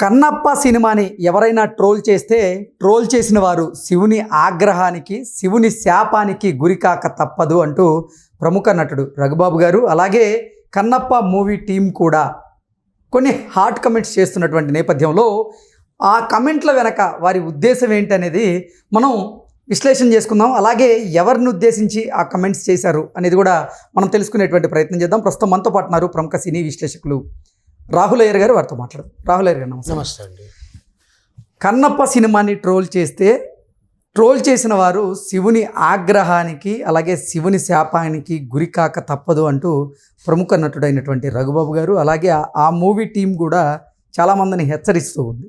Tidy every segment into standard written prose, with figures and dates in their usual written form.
కన్నప్ప సినిమాని ఎవరైనా ట్రోల్ చేస్తే ట్రోల్ చేసిన వారు శివుని ఆగ్రహానికి శివుని శాపానికి గురికాక తప్పదు అంటూ ప్రముఖ నటుడు రఘుబాబు గారు అలాగే కన్నప్ప మూవీ టీం కూడా కొన్ని హాట్ కమెంట్స్ చేస్తున్నటువంటి నేపథ్యంలో ఆ కమెంట్ల వెనక వారి ఉద్దేశం ఏంటనేది మనం విశ్లేషణ చేసుకుందాం. అలాగే ఎవరిని ఉద్దేశించి ఆ కమెంట్స్ చేశారు అనేది కూడా మనం తెలుసుకునేటువంటి ప్రయత్నం చేద్దాం. ప్రస్తుతం మనతో పాటు ఉన్నారు ప్రముఖ సినీ విశ్లేషకులు రాహుల్ అయ్యర్ గారు. వారితో మాట్లాడు. రాహుల్ అయ్యర్ గారు నమస్తే అండి. కన్నప్ప సినిమాని ట్రోల్ చేస్తే ట్రోల్ చేసిన వారు శివుని ఆగ్రహానికి అలాగే శివుని శాపానికి గురికాక తప్పదు అంటూ ప్రముఖ నటుడైనటువంటి రఘుబాబు గారు అలాగే ఆ మూవీ టీం కూడా చాలామందిని హెచ్చరిస్తూ ఉంది.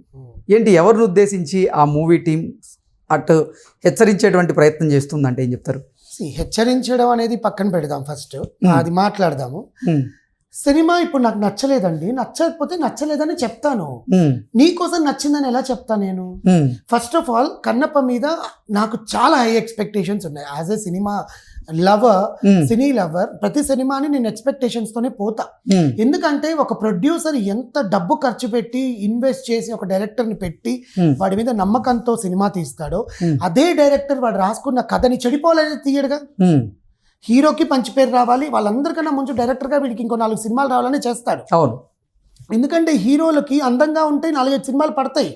ఏంటి ఎవరిని ఉద్దేశించి ఆ మూవీ టీం అటు హెచ్చరించేటువంటి ప్రయత్నం చేస్తుందంటే ఏం చెప్తారు? హెచ్చరించడం అనేది పక్కన పెడదాం, ఫస్ట్ అది మాట్లాడదాము. సినిమా ఇప్పుడు నాకు నచ్చలేదండి, నచ్చకపోతే నచ్చలేదని చెప్తాను. నీకోసం నచ్చిందని ఎలా చెప్తాను నేను? ఫస్ట్ ఆఫ్ ఆల్ కన్నప్ప మీద నాకు చాలా హై ఎక్స్పెక్టేషన్స్ ఉన్నాయి. As a cinema lover, cine lover, ప్రతి సినిమాని నేను ఎక్స్పెక్టేషన్స్ తోనే పోతా. ఎందుకంటే ఒక ప్రొడ్యూసర్ ఎంత డబ్బు ఖర్చు పెట్టి ఇన్వెస్ట్ చేసి ఒక డైరెక్టర్ ని పెట్టి వాడి మీద నమ్మకంతో సినిమా తీస్తాడో, అదే డైరెక్టర్ వాడు రాసుకున్న కథని చెడిపోవాలని తీయడుగా. హీరోకి మంచి పేరు రావాలి, వాళ్ళందరికన్నా ముందు డైరెక్టర్గా వీడికి ఇంకో 4 సినిమాలు రావాలని చేస్తాడు. అవును, ఎందుకంటే హీరోలకి అందంగా ఉంటే 4-5 సినిమాలు పడతాయి.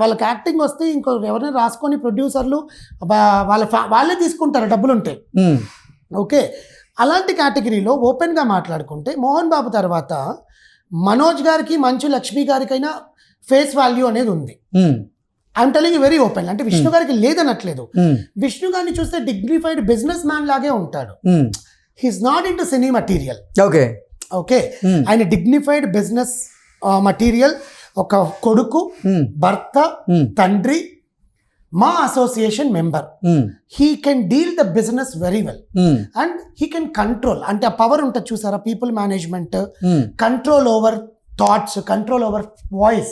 వాళ్ళకి యాక్టింగ్ వస్తే ఇంకో ఎవరైనా రాసుకొని ప్రొడ్యూసర్లు వాళ్ళే తీసుకుంటారు డబ్బులు ఉంటాయి. ఓకే, అలాంటి కేటగిరీలో ఓపెన్గా మాట్లాడుకుంటే మోహన్ బాబు తర్వాత మనోజ్ గారికి మంచు లక్ష్మి గారికైనా ఫేస్ వాల్యూ అనేది ఉంది. I'm telling very open. అంటే విష్ణు గారికి లేదనట్లేదు. విష్ణు గారిని చూస్తే డిగ్నిఫైడ్ బిజినెస్ మ్యాన్ లాగే ఉంటాడు. He's not in to cine material. Okay, ఆయన డిగ్నిఫైడ్ బిజినెస్ మటీరియల్, ఒక కొడుకు, భర్త, తండ్రి, మా association member. He can deal the business very well and he can control. అంటే ఆ పవర్ ఉంటుంది చూసారా, people management, control over thoughts, control over voice.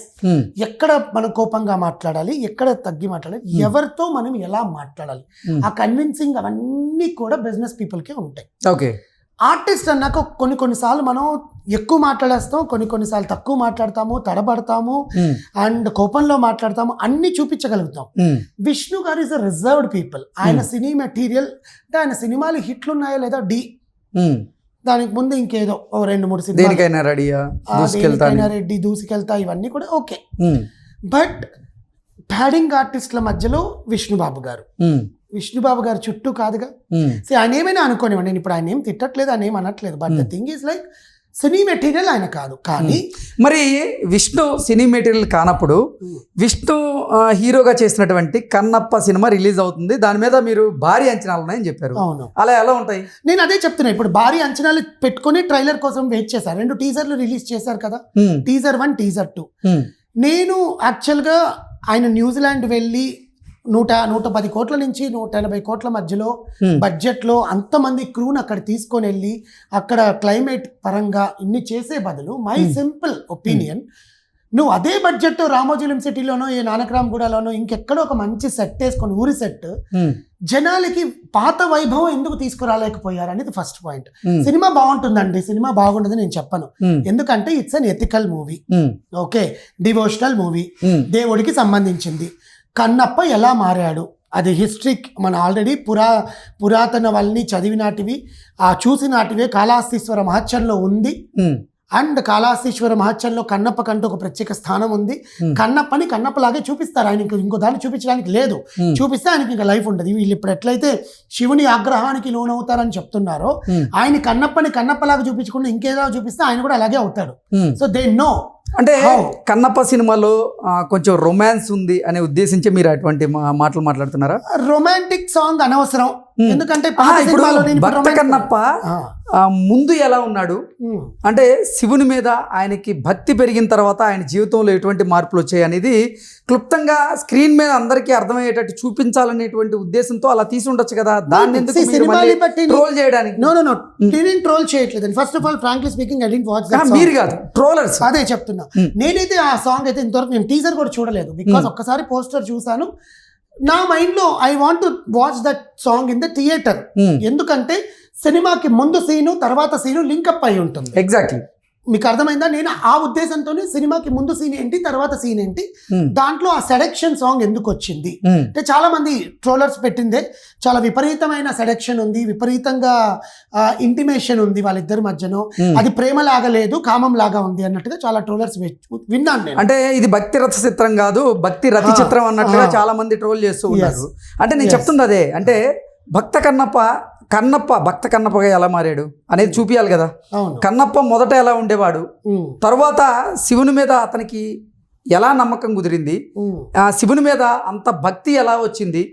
ఎక్కడ మనం కోపంగా మాట్లాడాలి, ఎక్కడ తగ్గి మాట్లాడాలి, ఎవరితో మనం ఎలా మాట్లాడాలి, ఆ కన్విన్సింగ్ అవన్నీ కూడా బిజినెస్ పీపుల్కే ఉంటాయి. ఓకే, ఆర్టిస్ట్ అన్నాక కొన్నిసార్లు మనం ఎక్కువ మాట్లాడేస్తాం, కొన్నిసార్లు తక్కువ మాట్లాడతాము, తడబడతాము అండ్ కోపంలో మాట్లాడతాము, అన్ని చూపించగలుగుతాం. విష్ణు గారు ఇస్ అ రిజర్వ్డ్ పీపుల్. ఆయన సినీ మెటీరియల్ అంటే ఆయన సినిమాలు హిట్లు ఉన్నాయో లేదా దానికి ముందు ఇంకేదో 2-3 సినిమాలు రెడ్డి, దూసుకెళ్తా, ఇవన్నీ కూడా ఓకే. బట్ ప్యాడింగ్ ఆర్టిస్టుల మధ్యలో విష్ణుబాబు గారు చుట్టూ కాదుగా. ఆయన ఏమైనా అనుకోనివ్వండి, నేను ఇప్పుడు ఆయన ఏం తిట్టట్లేదు, ఆయన ఏం అనట్లేదు. But the thing is like cine material ఆయన కాదు. కానీ మరి విష్ణు సినీ మెటీరియల్ కానప్పుడు విష్ణు హీరోగా చేసినటువంటి కన్నప్ప సినిమా రిలీజ్ అవుతుంది, దాని మీద మీరు భారీ అంచనాలు ఉన్నాయని చెప్పారు. అవును, అలా ఎలా ఉంటాయి? నేను అదే చెప్తున్నా. ఇప్పుడు భారీ అంచనాలు పెట్టుకుని ట్రైలర్ కోసం వెయిట్ చేశారు. 2 టీజర్లు రిలీజ్ చేశారు కదా, టీజర్ 1, టీజర్ 2. నేను యాక్చువల్గా ఆయన న్యూజిలాండ్ వెళ్ళి 110 కోట్ల నుంచి 180 కోట్ల మధ్యలో బడ్జెట్లో అంతమంది క్రూని అక్కడ తీసుకొని వెళ్ళి అక్కడ క్లైమేట్ పరంగా ఇన్ని చేసే బదులు, మై సింపుల్ ఒపీనియన్, నువ్వు అదే బడ్జెట్తో రామోజీలం సిటీలోనో ఏ నానక్రామ్గూడలోనో ఇంకెక్కడో ఒక మంచి సెట్ వేసుకొని, ఊరి సెట్, జనాలకి పాత వైభవం ఎందుకు తీసుకురాలేకపోయారు అనేది ఫస్ట్ పాయింట్. సినిమా బాగుంటుందండి, సినిమా బాగుండదని నేను చెప్పను. ఎందుకంటే it's an ethical movie, okay, devotional movie, దేవుడికి సంబంధించింది. కన్నప్ప ఎలా మారాడు అది హిస్టరీ మన ఆల్రెడీ పురాతన వాళ్ళని చదివినాటివి, ఆ చూసినాటివే కాళహస్తీశ్వర మహత్యంలో ఉంది. అండ్ కాళహస్తీశ్వర మహత్యంలో కన్నప్పకంటూ ఒక ప్రత్యేక స్థానం ఉంది. కన్నప్పని కన్నప్పలాగే చూపిస్తారు, ఆయన ఇంకో దాన్ని చూపించడానికి లేదు. చూపిస్తే ఆయనకి ఇంకా లైఫ్ ఉంటుంది. వీళ్ళు ఇప్పుడు ఎట్లయితే శివుని ఆగ్రహానికి లోనవుతారని చెప్తున్నారో, ఆయన కన్నప్పని కన్నప్పలాగా చూపించకుండా ఇంకేదో చూపిస్తే ఆయన కూడా అలాగే అవుతాడు. So they know. అంటే కన్నప్ప సినిమాలో కొంచెం రొమాన్స్ ఉంది అనే ఉద్దేశించి మీరు అటువంటి మాటలు మాట్లాడుతున్నారా? రొమాంటిక్ సాంగ్ అనవసరం. ఎందుకంటే భక్త కన్నప్ప ముందు ఎలా ఉన్నాడు అంటే శివుని మీద ఆయనకి భక్తి పెరిగిన తర్వాత ఆయన జీవితంలో ఎటువంటి మార్పులు వచ్చాయి అనేది క్లుప్తంగా స్క్రీన్ మీద అందరికీ అర్థమయ్యేటట్టు చూపించాలనేటువంటి ఉద్దేశంతో అలా తీసి ఉండొచ్చు కదా. దాన్ని ట్రోల్ చేయడానికి నేను ట్రోల్ చేయట్లేదు. First of all frankly speaking, I didn't watch that. మీరు కాదు, ట్రోలర్స్. అదే చెప్తున్నా. నేనైతే ఆ సాంగ్ అయితే ఇంతవరకు నేను టీజర్ కూడా చూడలేదు. బికాస్ ఒక్కసారి పోస్టర్ చూసాను, నా మైండ్ లో I want to watch that song in the theatre. ఎందుకంటే సినిమాకి ముందు సీను తర్వాత సీను లింకప్ అయి ఉంటుంది. ఎగ్జాక్ట్లీ. మీకు అర్థమైందా? నేను ఆ ఉద్దేశంతోనే సినిమాకి ముందు సీన్ ఏంటి, తర్వాత సీన్ ఏంటి, దాంట్లో ఆ సెడక్షన్ సాంగ్ ఎందుకు వచ్చింది అంటే, చాలా మంది ట్రోలర్స్ పెట్టిందే చాలా విపరీతమైన సెడక్షన్ ఉంది, విపరీతంగా ఇంటిమేషన్ ఉంది వాళ్ళిద్దరి మధ్యలో, అది ప్రేమ లాగా లేదు కామం లాగా ఉంది అన్నట్టుగా చాలా ట్రోలర్స్ విన్నాను నేను. అంటే ఇది భక్తి రథ చిత్రం కాదు, భక్తి రథ చిత్రం అన్నట్టుగా చాలా మంది ట్రోల్ చేస్తూ ఉన్నారు. అంటే నేను చెప్తుంది అదే, అంటే భక్త కన్నప్పగా ఎలా మారాడు అనేది చూపించాలి కదా. కన్నప్ప మొదట ఎలా ఉండేవాడు, తర్వాత శివుని మీద అతనికి ఎలా నమ్మకం కుదిరింది, ఆ శివుని మీద అంత భక్తి ఎలా వచ్చింది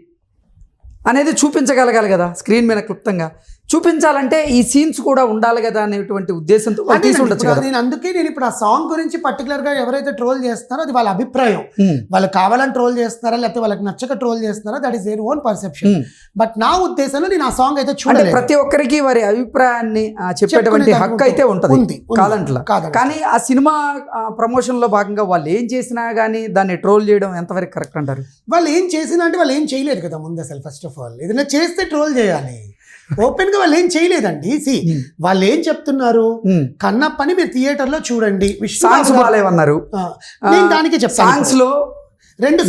అనేది చూపించగలగాలి కదా స్క్రీన్ మీద క్లుప్తంగా. చూపించాలంటే ఈ సీన్స్ కూడా ఉండాలి కదా అనేటువంటి ఉద్దేశంతో తీసి ఉండొచ్చు కదా. నేను ఇప్పుడు ఆ సాంగ్ గురించి పర్టికులర్ గా ఎవరైతే ట్రోల్ చేస్తున్నారో అది వాళ్ళ అభిప్రాయం, వాళ్ళు కావాలని ట్రోల్ చేస్తున్నారా లేకపోతే వాళ్ళకి నచ్చక ట్రోల్ చేస్తున్నారా, that is their own perception. But నా ఉద్దేశంలో నేను ఆ సాంగ్ అయితే చూడలేదు. ప్రతి ఒక్కరికి వారి అభిప్రాయాన్ని చెప్పేటువంటి హక్కు అయితే ఉంటుంది కాదంట్లా. కానీ ఆ సినిమా ప్రమోషన్ లో భాగంగా వాళ్ళు ఏం చేసినా గానీ దాన్ని ట్రోల్ చేయడం ఎంతవరకు కరెక్ట్ అంటారు? వాళ్ళు ఏం చేసినా అంటే వాళ్ళు ఏం చేయలేదు కదా ముందు. అసలు ఫస్ట్ ఆఫ్ ఆల్ ఏదైనా చేస్తే ట్రోల్ చేయాలి, ఓపెన్ గా వాళ్ళు ఏం చేయలేదండి. వాళ్ళు ఏం చెప్తున్నారు, కన్నప్పని మీరు థియేటర్ లో చూడండి, సాంగ్స్ బాలేవన్నారు, నేను దానికి చెప్తాను. రెండు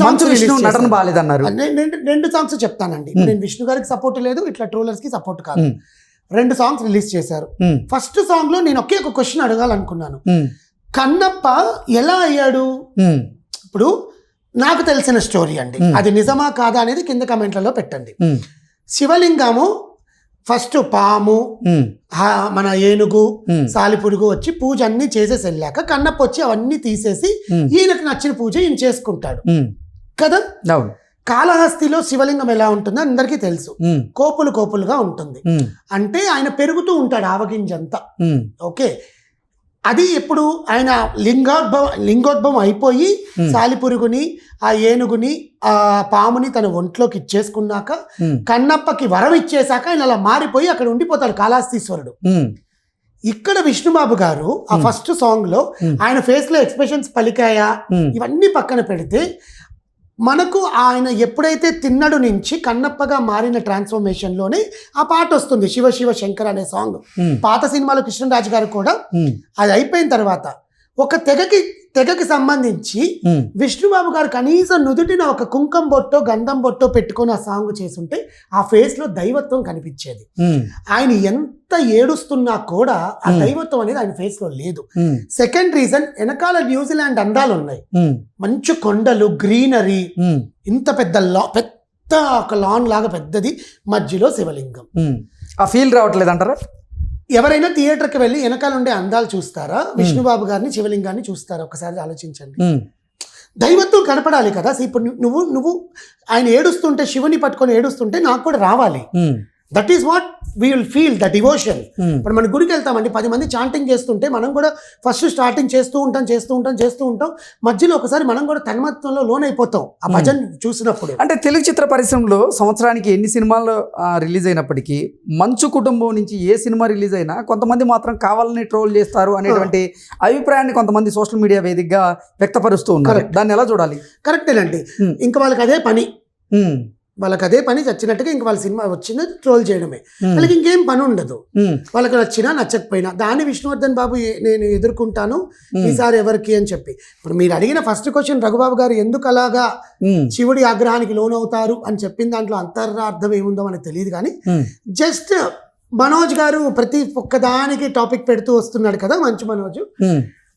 సాంగ్స్ చెప్తానండి. నేను విష్ణు గారికి సపోర్ట్ లేదు, ఇట్లా ట్రోలర్స్ కి సపోర్ట్ కాదు. 2 సాంగ్స్ రిలీజ్ చేశారు. ఫస్ట్ సాంగ్ లో నేను ఒకే ఒక క్వశ్చన్ అడగాలనుకున్నాను, కన్నప్ప ఎలా అయ్యాడు? ఇప్పుడు నాకు తెలిసిన స్టోరీ అండి, అది నిజమా కాదా అనేది కింద కమెంట్లలో పెట్టండి. శివలింగము ఫస్ట్ పాము, మన ఏనుగు, సాలిపురుగు వచ్చి పూజ అన్ని చేసేసి వెళ్ళాక కన్నప్ప వచ్చి అవన్నీ తీసేసి ఈయనకు నచ్చిన పూజ ఈయన చేసుకుంటాడు కదా. కాళహస్తిలో శివలింగం ఎలా ఉంటుందో అందరికీ తెలుసు, కోపులుగా ఉంటుంది. అంటే ఆయన పెరుగుతూ ఉంటాడు ఆవగింజంతా. ఓకే, అది ఎప్పుడు ఆయన లింగోద్భవం అయిపోయి సాలిపురుగుని, ఆ ఏనుగుని, ఆ పాముని తన ఒంట్లోకి ఇచ్చేసుకున్నాక, కన్నప్పకి వరం ఇచ్చేసాక ఆయన అలా మారిపోయి అక్కడ ఉండిపోతాడు కాళహస్తీశ్వరుడు. ఇక్కడ విష్ణుబాబు గారు ఆ ఫస్ట్ సాంగ్ లో ఆయన ఫేస్ లో ఎక్స్ప్రెషన్స్ పలికాయా ఇవన్నీ పక్కన పెడితే, మనకు ఆయన ఎప్పుడైతే తిన్నడు నుంచి కన్నప్పగా మారిన ట్రాన్స్ఫర్మేషన్ లోనే ఆ పాట వస్తుంది, శివ శివ శంకర్ అనే సాంగ్. పాత సినిమాలో కృష్ణరాజు గారు కూడా అది అయిపోయిన తర్వాత ఒక తెగకి సంబంధించి విష్ణుబాబు గారు కనీసం నుదుటిన ఒక కుంకం బొట్టో గంధం బొట్టో పెట్టుకొని ఆ సాంగ్ చేసుంటే ఆ ఫేస్ లో దైవత్వం కనిపించేది. ఆయన ఎంత ఏడుస్తున్నా కూడా ఆ దైవత్వం అనేది ఆయన ఫేస్ లో లేదు. సెకండ్ రీజన్, వెనకాల న్యూజిలాండ్ అందాలు ఉన్నాయి, మంచు కొండలు, గ్రీనరీ, ఇంత పెద్ద ఒక లాన్ లాగా పెద్దది, మధ్యలో శివలింగం. ఆ ఫీల్ రావట్లేదు అంటారా? ఎవరైనా థియేటర్కి వెళ్ళి వెనకాల ఉండే అందాలు చూస్తారా, విష్ణుబాబు గారిని శివలింగాన్ని చూస్తారా? ఒకసారి ఆలోచించండి. దైవత్వం కనపడాలి కదా. ఇప్పుడు నువ్వు ఆయన ఏడుస్తుంటే, శివుని పట్టుకొని ఏడుస్తుంటే నాకు కూడా రావాలి. That is what we will feel the devotion. ఇప్పుడు మన గుడికి వెళ్తామండి, 10 మంది చాంటింగ్ చేస్తుంటే మనం కూడా ఫస్ట్ స్టార్టింగ్ చేస్తూ ఉంటాం, మధ్యలో ఒకసారి మనం కూడా తన్మత్వంలో లోన్ అయిపోతాం ఆ భజన్ చూసినప్పుడు. అంటే తెలుగు చిత్ర పరిశ్రమలో సంవత్సరానికి ఎన్ని సినిమాలు రిలీజ్ అయినప్పటికీ మంచు కుటుంబం నుంచి ఏ సినిమా రిలీజ్ అయినా కొంతమంది మాత్రం కావాలని ట్రోల్ చేస్తారు అనేటువంటి అభిప్రాయాన్ని కొంతమంది సోషల్ మీడియా వేదికగా వ్యక్తపరుస్తూ ఉన్నారు. దాన్ని ఎలా చూడాలి? కరెక్టేనండి, ఇంకా వాళ్ళకి అదే పని చచ్చినట్టుగా ఇంకా వాళ్ళ సినిమా వచ్చింది ట్రోల్ చేయడమే. వాళ్ళకి ఇంకేం పని ఉండదు, వాళ్ళకి నచ్చినా నచ్చకపోయినా. దాన్ని విష్ణువర్ధన్ బాబు నేను ఎదుర్కొంటాను ఈసారి ఎవరికి అని చెప్పి. ఇప్పుడు మీరు అడిగిన ఫస్ట్ క్వశ్చన్, రఘుబాబు గారు ఎందుకు అలాగా శివుడి ఆగ్రహానికి లోనవుతారు అని చెప్పిన దాంట్లో అంతరార్థం ఏముందో మనకు తెలియదు. కానీ జస్ట్ మనోజ్ గారు ప్రతి ఒక్కదానికి టాపిక్ పెడుతూ వస్తున్నాడు కదా, మంచి మనోజ్.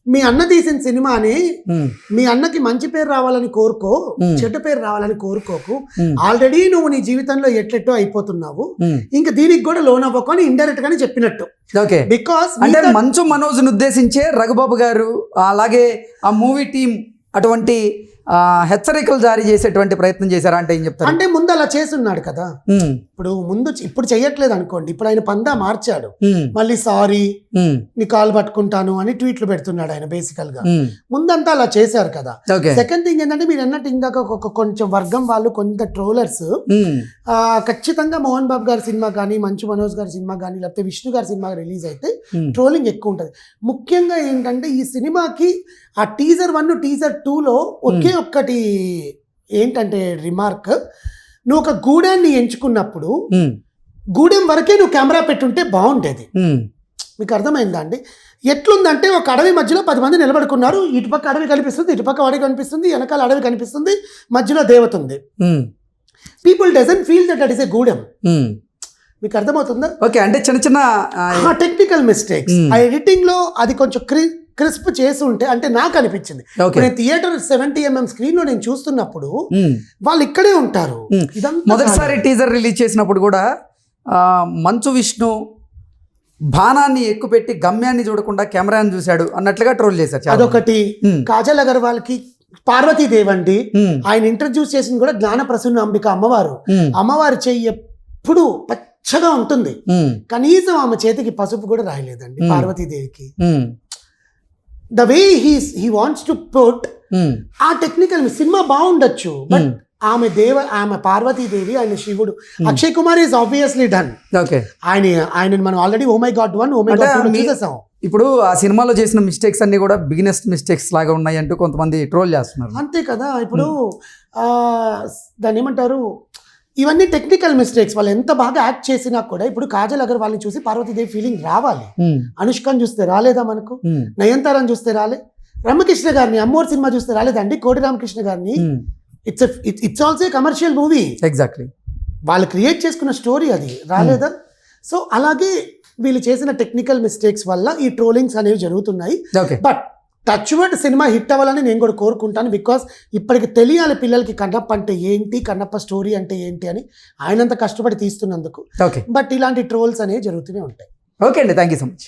మీ అన్న తీసిన సినిమాని మీ అన్నకి మంచి పేరు రావాలని కోరుకో, చెడ్డ పేరు రావాలని కోరుకోకు. ఆల్రెడీ నువ్వు నీ జీవితంలో ఎట్లెట్టో అయిపోతున్నావు, ఇంకా దీనికి కూడా లోన్ అవ్వకు అని ఇండైరెక్ట్ గానే చెప్పినట్టు. బికాస్ అంటే మంచు మనోజ్ ఉద్దేశించే రఘుబాబు గారు అలాగే ఆ మూవీ టీం అటువంటి హెచ్చరికలు జారీ చేసేటువంటి ప్రయత్నం చేశారా అంటే ఏం చెప్తారు? అంటే ముందు అలా చేస్తున్నాడు కదా, ఇప్పుడు చెయ్యట్లేదు అనుకోండి. ఇప్పుడు ఆయన పందా మార్చాడు, మళ్ళీ సారీ నీ కాల్ పట్టుకుంటాను అని ట్వీట్లు పెడుతున్నాడు ఆయన. బేసికల్ గా ముందంతా అలా చేశారు కదా. సెకండ్ థింగ్ ఏంటంటే, మీరు అన్నట్టు ఇందాక కొంచెం వర్గం వాళ్ళు, కొంత ట్రోలర్స్ ఖచ్చితంగా మోహన్ బాబు గారి సినిమా కానీ, మంచు మనోజ్ గారి సినిమా కానీ, లేకపోతే విష్ణు గారి సినిమా రిలీజ్ అయితే ట్రోలింగ్ ఎక్కువ ఉంటుంది. ముఖ్యంగా ఏంటంటే ఈ సినిమాకి ఆ టీజర్ 1 టీజర్ 2లో ఒకే ఒక్కటి ఏంటంటే రిమార్క్, నువ్వు ఒక గూడాన్ని ఎంచుకున్నప్పుడు గూడెం వరకే నువ్వు కెమెరా పెట్టుంటే బాగుండేది. మీకు అర్థమైందా అండి? ఎట్లుందంటే ఒక అడవి మధ్యలో 10 మంది నిలబడుకున్నారు. ఇటుపక్క అడవి కనిపిస్తుంది, ఇటుపక్క అడవి కనిపిస్తుంది, వెనకాల అడవి కనిపిస్తుంది, మధ్యలో దేవత ఉంది. People doesn't feel that is a Gudem. మీకు అర్థమవుతుందా? ఓకే, అంటే చిన్న చిన్న టెక్నికల్ మిస్టేక్స్ ఆ ఎడిటింగ్ లో అది కొంచెం క్రిస్ప్ చేసి ఉంటే, అంటే నాకు అనిపించింది. నేను థియేటర్ 70mm స్క్రీన్ లో నేను చూస్తున్నప్పుడు వాళ్ళు ఇక్కడే ఉంటారు. మొదటిసారి టీజర్ రిలీజ్ చేసినప్పుడు కూడా మంచు విష్ణు బాణాన్ని ఎక్కుపెట్టి గమ్యాన్ని చూడకుండా కెమెరాని చూశాడు అన్నట్లుగా ట్రోల్ చేశారు. అదొకటి. కాజల్ అగర్వాల్ కి పార్వతీదేవి అండి, ఆయన ఇంట్రడ్యూస్ చేసింది కూడా జ్ఞాన ప్రసన్న అంబిక అమ్మవారి చెయ్యి ఎప్పుడు పచ్చగా ఉంటుంది, కనీసం ఆమె చేతికి పసుపు కూడా రాయలేదండి పార్వతీదేవికి. The way he wants to put ఆ టెక్నికల్ సినిమా బాగుండొచ్చు, బట్ ఆమె పార్వతీదేవి, ఆయన శివుడు. Akshay Kumar is obviously done. ఆయన మనం already Oh My God 1 Oh My God 2 చూసేసాం. ఇప్పుడు ఆ సినిమాలో చేసిన మిస్టేక్స్ అన్ని కూడా బిగినెస్ట్ మిస్టేక్స్ లాగా ఉన్నాయి అంటూ కొంతమంది ట్రోల్ చేస్తున్నారు. అంతే కదా. ఇప్పుడు దాన్ని ఏమంటారు, ఇవన్నీ టెక్నికల్ మిస్టేక్స్. వాళ్ళు ఎంత బాగా యాక్ట్ చేసినా కూడా ఇప్పుడు కాజల్ అగర్వాల్ని చూసి పార్వతీదేవి ఫీలింగ్ రావాలి. అనుష్కని చూస్తే రాలేదా మనకు? నయనతారని చూస్తే రాలే? రామకృష్ణ గారిని అమ్మోర్ సినిమా చూస్తే రాలేదండి? కోటి రామకృష్ణ గారిని. It's also commercial movie. Exactly, వాళ్ళు క్రియేట్ చేసుకున్న స్టోరీ, అది రాలేదా? సో అలాగే వీళ్ళు చేసిన టెక్నికల్ మిస్టేక్స్ వల్ల ఈ ట్రోలింగ్స్ అనేవి జరుగుతున్నాయి. But touch wood cinema hit అవ్వాలని నేను కూడా కోరుకుంటాను. బికాస్ ఇప్పటికి తెలియాలి పిల్లలకి కన్నప్ప అంటే ఏంటి, కన్నప్ప స్టోరీ అంటే ఏంటి అని ఆయనంత కష్టపడి తీస్తున్నందుకు. బట్ ఇలాంటి ట్రోల్స్ అనేవి జరుగుతూనే ఉంటాయి. ఓకే అండి, థ్యాంక్ యూ సో మచ్.